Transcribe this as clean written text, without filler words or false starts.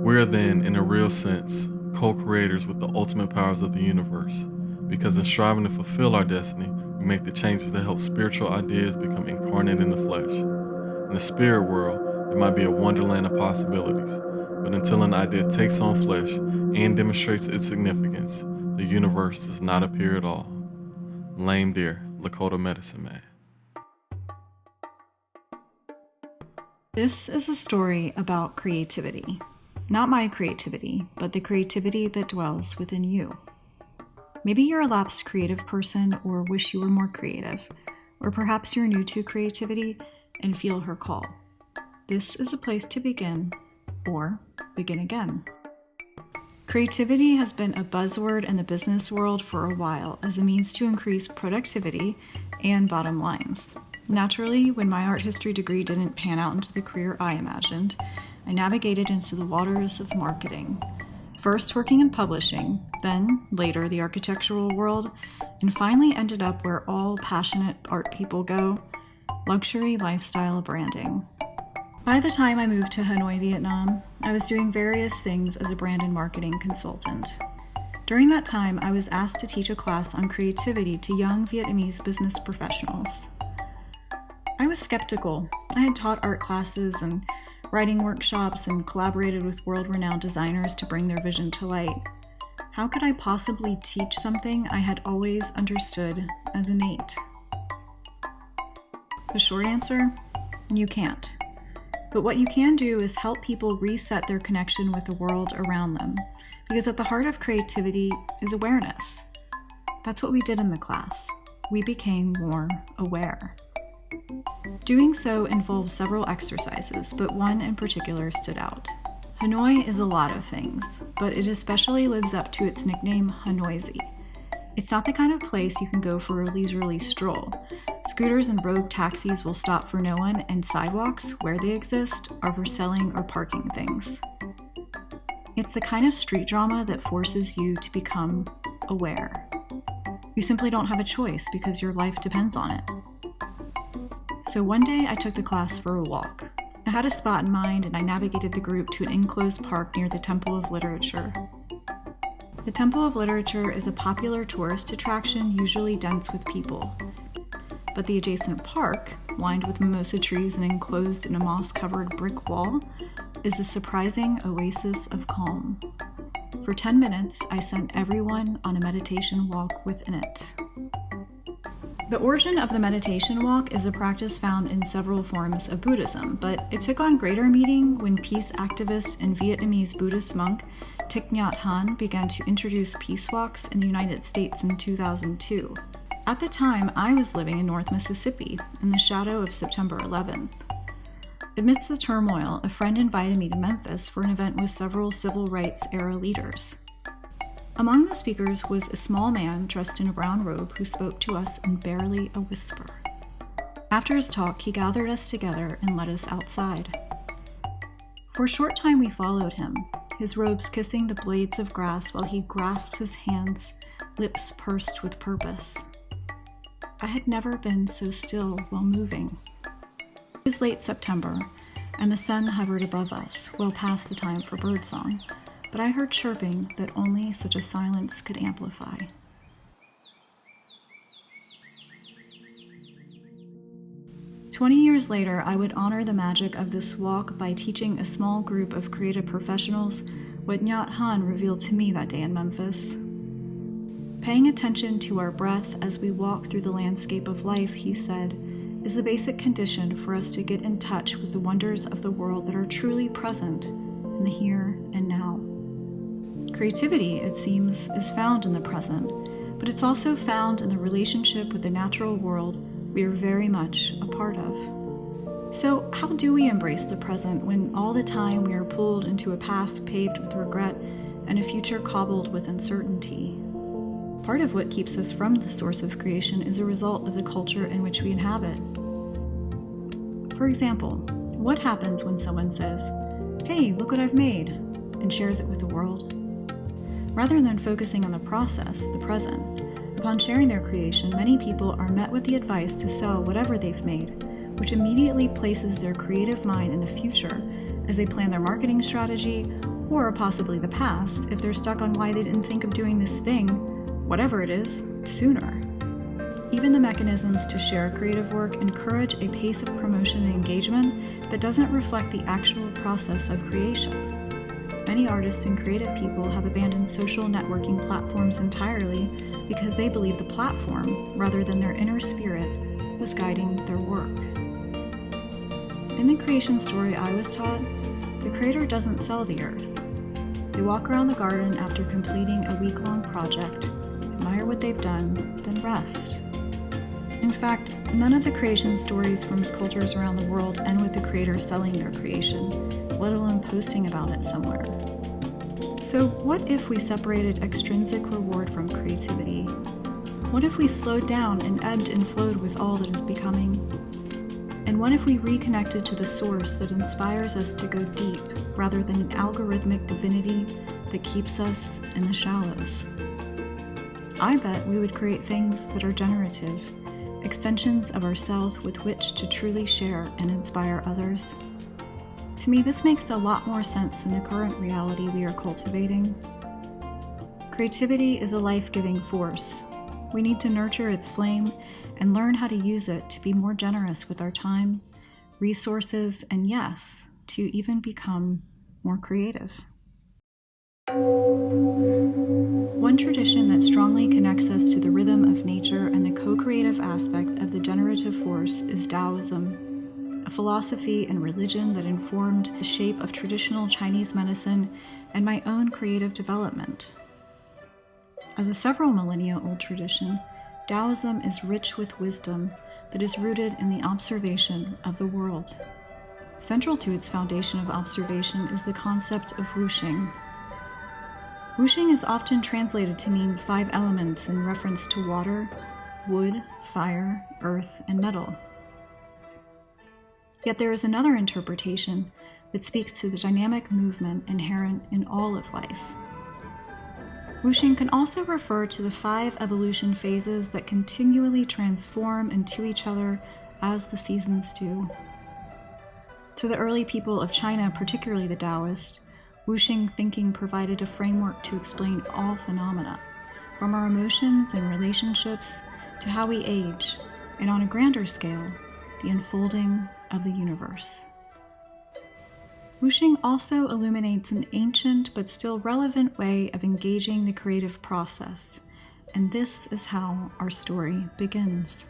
We're then, in a real sense, co-creators with the ultimate powers of the universe, because in striving to fulfill our destiny, we make the changes that help spiritual ideas become incarnate in the flesh. In the spirit world, it might be a wonderland of possibilities, but until an idea takes on flesh and demonstrates its significance, the universe does not appear at all. Lame Deer, Lakota Medicine Man. This is a story about creativity. Not my creativity, but the creativity that dwells within you. Maybe you're a lapsed creative person or wish you were more creative, or perhaps you're new to creativity and feel her call. This is a place to begin, or begin again. Creativity has been a buzzword in the business world for a while as a means to increase productivity and bottom lines. Naturally, when my art history degree didn't pan out into the career I imagined, I navigated into the waters of marketing. First working in publishing, then later the architectural world, and finally ended up where all passionate art people go, luxury lifestyle branding. By the time I moved to Hanoi, Vietnam, I was doing various things as a brand and marketing consultant. During that time, I was asked to teach a class on creativity to young Vietnamese business professionals. I was skeptical. I had taught art classes and writing workshops and collaborated with world-renowned designers to bring their vision to light. How could I possibly teach something I had always understood as innate? The short answer, you can't. But what you can do is help people reset their connection with the world around them, because at the heart of creativity is awareness. That's what we did in the class. We became more aware. Doing so involves several exercises, but one in particular stood out. Hanoi is a lot of things, but it especially lives up to its nickname Hanoisy. It's not the kind of place you can go for a leisurely stroll. Scooters and rogue taxis will stop for no one, and sidewalks, where they exist, are for selling or parking things. It's the kind of street drama that forces you to become aware. You simply don't have a choice because your life depends on it. So one day I took the class for a walk. I had a spot in mind and I navigated the group to an enclosed park near the Temple of Literature. The Temple of Literature is a popular tourist attraction, usually dense with people. But the adjacent park, lined with mimosa trees and enclosed in a moss-covered brick wall, is a surprising oasis of calm. For 10 minutes, I sent everyone on a meditation walk within it. The origin of the meditation walk is a practice found in several forms of Buddhism, but it took on greater meaning when peace activist and Vietnamese Buddhist monk Thich Nhat Hanh began to introduce peace walks in the United States in 2002. At the time, I was living in North Mississippi, in the shadow of September 11th. Amidst the turmoil, a friend invited me to Memphis for an event with several civil rights era leaders. Among the speakers was a small man dressed in a brown robe who spoke to us in barely a whisper. After his talk, he gathered us together and led us outside. For a short time we followed him, his robes kissing the blades of grass while he grasped his hands, lips pursed with purpose. I had never been so still while moving. It was late September, and the sun hovered above us, well past the time for birdsong. But I heard chirping that only such a silence could amplify. "20 years later, I would honor the magic of this walk by teaching a small group of creative professionals what Nhat Hanh revealed to me that day in Memphis. Paying attention to our breath as we walk through the landscape of life, he said, is the basic condition for us to get in touch with the wonders of the world that are truly present in the here and now. Creativity, it seems, is found in the present, but it's also found in the relationship with the natural world we are very much a part of. So how do we embrace the present when all the time we are pulled into a past paved with regret and a future cobbled with uncertainty? Part of what keeps us from the source of creation is a result of the culture in which we inhabit. For example, what happens when someone says, "Hey, look what I've made," and shares it with the world? Rather than focusing on the process, the present, upon sharing their creation, many people are met with the advice to sell whatever they've made, which immediately places their creative mind in the future as they plan their marketing strategy Or possibly the past, if they're stuck on why they didn't think of doing this thing, whatever it is, sooner. Even the mechanisms to share creative work encourage a pace of promotion and engagement that doesn't reflect the actual process of creation. Many artists and creative people have abandoned social networking platforms entirely because they believe the platform, rather than their inner spirit, was guiding their work. In the creation story I was taught, the creator doesn't sell the earth. They walk around the garden after completing a week-long project, admire what they've done, then rest. In fact, none of the creation stories from cultures around the world end with the creator selling their creation, let alone posting about it somewhere. So what if we separated extrinsic reward from creativity? What if we slowed down and ebbed and flowed with all that is becoming? And what if we reconnected to the source that inspires us to go deep, rather than an algorithmic divinity that keeps us in the shallows? I bet we would create things that are generative, extensions of ourselves with which to truly share and inspire others. To me, this makes a lot more sense than the current reality we are cultivating. Creativity is a life-giving force. We need to nurture its flame and learn how to use it to be more generous with our time, resources, and yes, to even become more creative. One tradition that strongly connects us to the rhythm of nature and the co-creative aspect of the generative force is Taoism, a philosophy and religion that informed the shape of traditional Chinese medicine and my own creative development. As a several millennia old tradition, Taoism is rich with wisdom that is rooted in the observation of the world. Central to its foundation of observation is the concept of Wuxing. Wuxing is often translated to mean 5 elements in reference to water, wood, fire, earth, and metal. Yet there is another interpretation that speaks to the dynamic movement inherent in all of life. Wuxing can also refer to the 5 evolution phases that continually transform into each other as the seasons do. To the early people of China, particularly the Taoists, Wuxing thinking provided a framework to explain all phenomena, from our emotions and relationships to how we age, and on a grander scale, the unfolding of the universe. Wuxing also illuminates an ancient but still relevant way of engaging the creative process, and this is how our story begins.